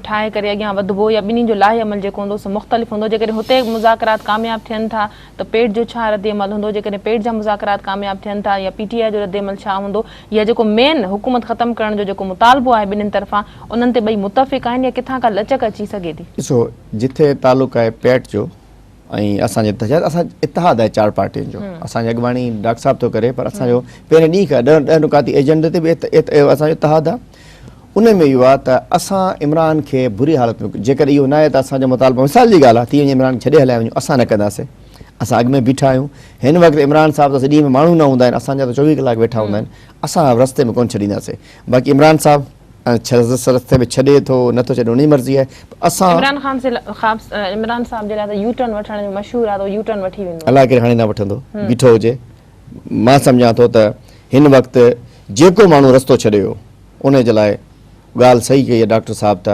Speaker 1: ठाहे करे अॻियां वधिबो, या ॿिन्ही जो लाहे अमल जेको हूंदो सो मुख़्तलिफ़ हूंदो? जेकॾहिं हुते मुज़ाकरात कामयाब थियनि था त पेट जो छा रद्द अमल हूंदो? जेकॾहिं पेट जा मुज़ाकरात कामयाब थियनि था, या PTI जो रद्द अमल छा हूंदो? या जेको मेन हुकूमत ख़तमु करण जो जेको मुतालबो आहे ॿिन्हिनि तरफ़ां, उन्हनि ते ॿई मुतफ़िक़ आहिनि या किथां का लचक अची सघे थी?
Speaker 2: ॾिसो, जिथे तालुक़ आहे पेट जो ऐं असांजे असां इतिहाद आहे 4 पार्टियुनि जो, असांजी अॻवाणी डॉक्टर साहिबु थो करे, पर असांजो पहिरें ॾींहं खां 10 नुकाती एजेंडे ते बि असांजो इतिहाद आहे। उन में इहो आहे त असां इमरान खे बुरी हालत में, जेकॾहिं इहो न आहे त असांजो मुतालबो मिसाल जी ॻाल्हि आहे, थी वञे इमरान छॾे हलिया वञूं, असां न कंदासीं। असां अॻु में बीठा आहियूं, हिन वक़्तु इमरान साहिबु ॾींहं में माण्हू न हूंदा आहिनि, असांजा त 24 कलाक वेठा हूंदा आहिनि, असां रस्ते में कोन छॾींदासीं। बाक़ी इमरान साहिबु रस्ते में छॾे थो नथो छॾे, उनजी मर्ज़ी आहे। असां
Speaker 1: इमरान साहिब जे लाइ त यू-टर्न वठण जो मशहूरु आहे, यू-टर्न वठी वेंदो, अलाह
Speaker 2: केरु हाणे न वठंदो, बीठो हुजे। मां सम्झां थो त हिन वक़्तु जेको माण्हू रस्तो छॾियो उन जे लाइ ॻाल्हि सही कई आहे डॉक्टर साहिबु, त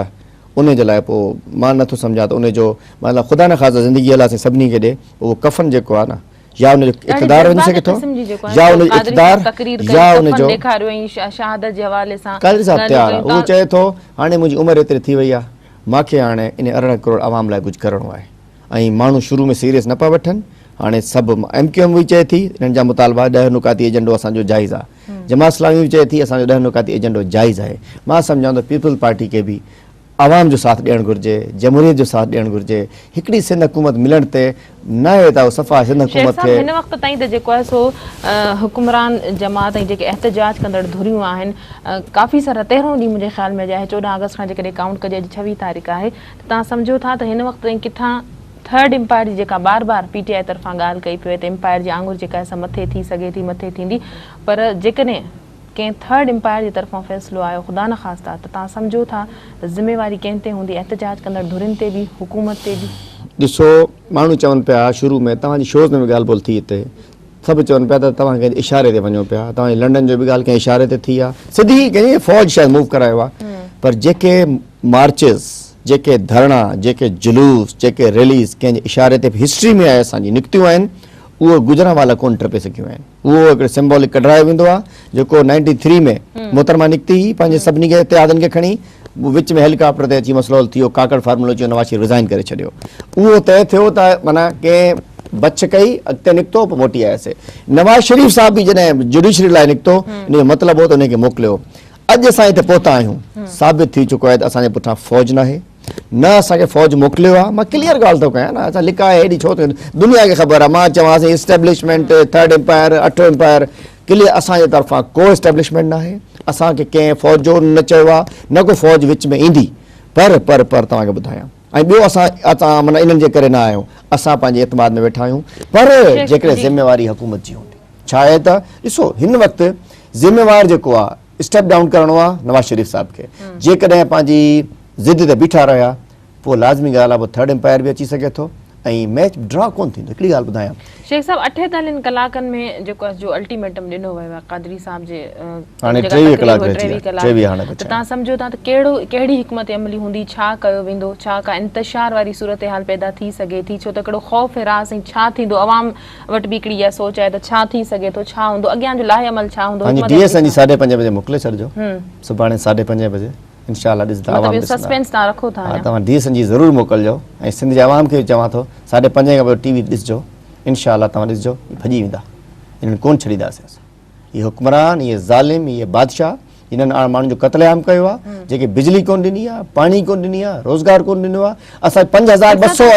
Speaker 2: उन जे लाइ पोइ मां नथो सम्झां त उनजो मतिलबु ख़ुदा न ख़ासा ज़िंदगी अलाह सां सभिनी खे ॾे, उहो कफ़न जेको आहे न, या उनजो इक़्तिदार वञी सघे थो, या उनजो इक़्तिदार, या उनजो क़ादिरी साहिबु तयारु आहे। उहो चए थो हाणे मुंहिंजी उमिरि एतिरी थी वई आहे, मूंखे हाणे इन 18 करोड़ आवाम लाइ कुझु करिणो आहे। ऐं माण्हू शुरू में सीरियस न पिया वठनि, हाणे सभु MQM बि चए थी इन्हनि जा मुतालबा 10 नुकाती एजेंडो असांजो जाइज़ आहे, जमात इस्लामी बि चए थी असांजो 10 नुकाती एजेंडो जाइज़ आहे। मां सम्झां थो पीपल्स पार्टी खे बि आवाम जो साथ ॾियणु घुरिजे, जमहूरियत जो साथ ॾियणु घुरिजे। हिकिड़ी सिंध हुकूमत मिलण ते न आहे त सफ़ा सिंध
Speaker 1: शेख
Speaker 2: हुकूमत
Speaker 1: साहब
Speaker 2: खे
Speaker 1: हिन वक़्त ताईं त जेको आहे सो हुकुमरान जमात ऐं जेके एहतजाज कंदड़ धुरियूं आहिनि काफ़ी सारा 13 ॾींहुं मुंहिंजे ख़्याल में आहे 14 अगस्त खां जेकॾहिं काउंट कजे अॼु 26 तारीख़ आहे त तव्हां सम्झो था त हिन वक़्त ताईं किथां थर्ड एम्पायर जी जेका बार बार PTI तरफ़ां ॻाल्हि कई पई त एम्पायर जी आङुर जेका आहे मथे थी सघे थी, मथे थींदी, पर जेकॾहिं कंहिं थर्ड एम्पायर जी तरफ़ां फ़ैसिलो आयो ख़ुदा न ख़ास्ता त तव्हां सम्झो था त ज़िम्मेवारी कंहिं ते हूंदी, एहतजाज कंदड़ धुरियुनि ते बि, हुकूमत ते बि?
Speaker 2: ॾिसो माण्हू चवनि पिया शुरू में तव्हांजी शोज़ में बि ॻाल्हि ॿोल थी हिते, सभु चवनि पिया त तव्हां कंहिं इशारे ते वञो पिया, तव्हांजी लंडन जो बि ॻाल्हि कंहिं इशारे ते थी आहे, सिधी कंहिं फ़ौज शायदि मूव करायो आहे, पर जेके मार्चिस, जेके धरना, जेके जुलूस, जेके रैलीज़ कंहिंजे इशारे ते हिस्ट्री में आहे असांजी निकितियूं आहिनि, उहो गुजरांवाला कोन टपे सघियूं आहिनि। उहो हिकिड़ो सिंबॉलिक कढायो वेंदो आहे जेको 93 में मोहतरमा निकिती हुई पंहिंजे सभिनी खे इतिहादनि खे खणी, विच में हेलीकॉप्टर ते अची मसलो थियो, काकड़ फार्मूलो अची नवाज़ शरीफ़ रिज़ाइन करे छॾियो। उहो तय थियो त माना कंहिं बच कई, अॻिते निकितो, पोइ मोटी आयासीं। नवाज़ शरीफ़ साहिब बि जॾहिं जुडिशरी लाइ निकितो, इन जो मतिलबु हो त उनखे मोकिलियो। अॼु असां हिते पहुता आहियूं, साबित थी चुको आहे त असांजे पुठियां फ़ौज न आहे, न असांखे फ़ौज मोकिलियो आहे। मां क्लियर ॻाल्हि थो कयां न, असां लिकाए हेॾी छो थियो, दुनिया खे ख़बर आहे। मां चवांसि establishment, third umpire, 8 umpire, clear असांजे तरफ़ां को इस्टेब्लिशमेंट न आहे। असांखे कंहिं फ़ौज जो न चयो आहे, न को फ़ौज विच में ईंदी, पर तव्हांखे ॿुधायां, ऐं ॿियो असां माना इन्हनि जे करे न आहियूं, असां पंहिंजे एतमाद में वेठा आहियूं, पर जेकॾहिं ज़िम्मेवारी हुकूमत जी हूंदी। छा आहे त ॾिसो हिन वक़्तु ज़िम्मेवार जेको आहे स्टेप डाउन करिणो आहे नवाज़ शरीफ़ साहिब खे। जेकॾहिं पंहिंजी ज़िद ते बीठा रहिया पोइ लाज़मी ॻाल्हि आहे, पोइ थर्ड एम्पायर बि अची सघे थो ऐं मैच ड्रॉ कोन थींदो। हिकिड़ी ॻाल्हि ॿुधायां,
Speaker 1: शेख साहब 48 कलाकनि में जेको जो अल्टीमेटम ॾिनो वियो आहे कादरी साहब जे,
Speaker 2: हाणे 23 कलाक हाणे
Speaker 1: त तव्हां सम्झो था त कहिड़ी हिकमत अमली हूंदी, छा कयो वेंदो, छा का इंतशार वारी सूरत हाल पैदा थी सघे थी, छो त हिकिड़ो ख़ौफ़ हिरास ऐं छा थींदो, अवाम वटि बि हिकिड़ी इहा सोच आहे त छा थी सघे थो, छा हूंदो, अॻियां जो लाहे अमल छा हूंदो।
Speaker 2: DSN जी 5:30 बजे मोकिले छॾिजो, सुभाणे 5:30 बजे इंशाअल्लाह ॾिसंदा आवाम।
Speaker 1: सस्पेंस तव्हां रखो था?
Speaker 2: हा, तव्हां DSN जी ज़रूरु मोकिलिजो ऐं सिंध जे आवाम खे बि चवां थो 5:30 खां पोइ TV ॾिसिजो, इंशाअल्लाह तव्हां ॾिसिजो भॼी वेंदा, इन्हनि कोन छॾींदासीं असां। इहे हुक्मरान, इहे ज़ालिम, इहे बादशाह, इन्हनि माण्हुनि जो क़त्लेआम कयो आहे, जेके बिजली कोन ॾिनी आहे, पाणी कोन ॾिनी आहे, रोज़गार कोन ॾिनो आहे। असां 5200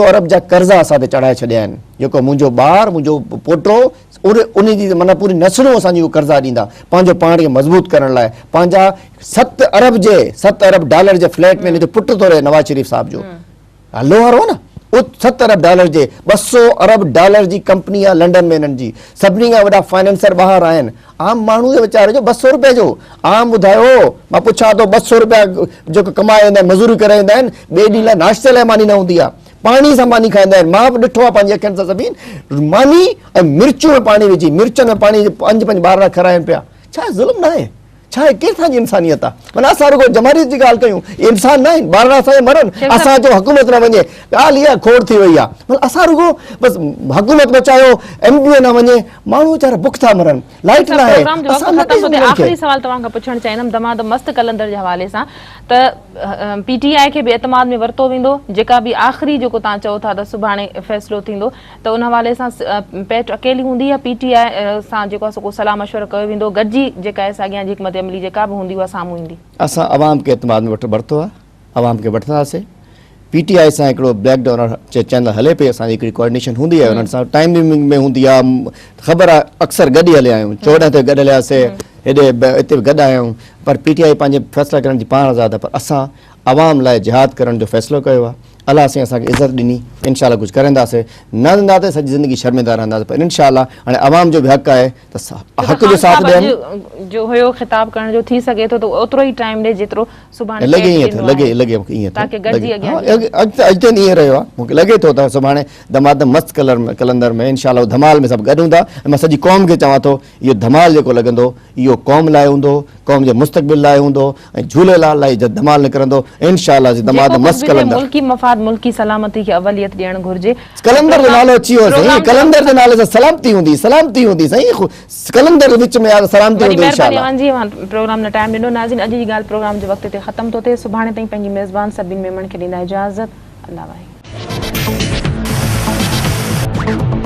Speaker 2: अरब जा कर्ज़ा असां ते चढ़ाए छॾिया आहिनि, जेको मुंहिंजो ॿारु, मुंहिंजो पोटो, उन जी माना पूरी नसलूं असांजी उहो कर्ज़ा ॾींदा पंहिंजो पाण खे मज़बूत करण लाइ। पंहिंजा 7 अरब डॉलर जे फ्लैट में पुटु थो रहे नवाज़ शरीफ़ साहिब जो, हलो वारो न, 7 अरब डॉलर जे 200 अरब डॉलर जी कंपनी आहे लंडन में, हिननि जी सभिनी खां वॾा फाइनेंसर ॿाहिरि आहिनि। आम माण्हू जे वीचारे जो 200 रुपए जो, आम ॿुधायो, मां पुछां थो 200 रुपया जेको कमाए ईंदा आहिनि, मज़ूरी करे ईंदा आहिनि, ॿिए ॾींहं लाइ नाश्ते लाइ मानी न हूंदी आहे, पाणी सां मानी खाईंदा आहिनि। मां बि ॾिठो आहे पंहिंजी अखियुनि सां, सभिनी मानी ऐं मिर्चूं में पाणी विझी, मिर्चनि में पाणी 5 ॿार खाराइनि पिया। छा ज़ुल्म न आहे? छा आहे केतिरा जी इंसानियत आहे? माना असां रुगो जमहूरियत जी ॻाल्हि कयूं, इंसान न आहिनि, ॿार असांजे मरनि, असांजो हुकूमत न वञे, ॻाल्हि इहा खोड़ थी वई आहे। मतलब असां रुगो बसि हुकूमत बचायो, MPA न वञे, माण्हू वीचारा बुख था मरनि, लाइट न आहे।
Speaker 1: आख़िरी सवाल तव्हां खां पुछणु चाहींदमि दमादम मस्त कलंदर जे हवाले सां, त PTI खे बि एतमाद में वरितो वेंदो, जेका बि आख़िरी जेको तव्हां चओ था त सुभाणे फ़ैसिलो थींदो, त उन हवाले सां पैट अकेली हूंदी या PTI सां जेको आहे सो सलाह मशवरो कयो वेंदो, गॾिजी जेका आहे अॻियां जी हिकमत अमली जेका बि हूंदी उहा साम्हूं ईंदी? असां
Speaker 2: अवाम खे एतमाद में वरितो आहे, अवाम खे वठंदासीं। PTI सां हिकिड़ो ब्लैक डॉनर चैनल हले पई, असांजी हिकिड़ी कोऑर्डिनेशन हूंदी आहे, उन्हनि सां टाइमिंग में हूंदी आहे, ख़बर आहे, अक्सर गॾु ई हलिया आहियूं, 14 ते गॾु हलियासीं, हेॾे हिते बि गॾु आहियूं, पर PTI पंहिंजे फ़ैसिला करण जी पाण आज़ादु आहे, पर असां अवाम लाइ जिहाद करण जो फ़ैसिलो कयो आहे। अलाह साईं असांखे इज़त ॾिनी, इंशाअल्लाह कुझु करंदासीं, न ॾींदासीं सॼी ज़िंदगी शर्मिंदा रहंदासीं, पर इंशाअल्लाह हाणे अवाम जो बि हक़ आहे त हक़ जो साथ ॾियनि।
Speaker 1: जो हुयो ख़िताब करण जो थी सघे थो त ओतिरो ई टाइम ॾे जेतिरो सुभाणे
Speaker 2: लॻे ईअं मूंखे ईअं अॻिते ईअं रहियो आहे, मूंखे लॻे थो त सुभाणे दमादम मस्त कलंदर में इंशाअल्लाह धमाल में सभु गॾु हूंदा। ऐं मां सॼी क़ौम खे चवां थो इहो धमाल जेको लॻंदो इहो क़ौम लाइ हूंदो, क़ौम जे मुस्तक़बिल लाइ हूंदो ऐं झूलेलाल लाइ धमाल निकिरंदो इंशाअल्लाह। दमादम मस्त कलंदर,
Speaker 1: मुल्की मफ़ाद, मुल्की सलामती खे अवलियत ॾियणु घुरिजे।
Speaker 2: कलंदर जो नालो अची वियो साईं, कलंदर जे नाले सां सलामती हूंदी साईं, कलंदर विच में सलामती हूंदी इंशाअल्लाह।
Speaker 1: प्रोग्राम न टाइम ॾिनो नाज़रीन, अॼु जी ॻाल्हि प्रोग्राम जे वक़्त ते ख़तम थो थिए। सुभाणे ताईं पंहिंजी मेज़बान सभिनी मेमण खे ॾींदा इजाज़त। अल्लाह वाहे।
Speaker 2: आहे।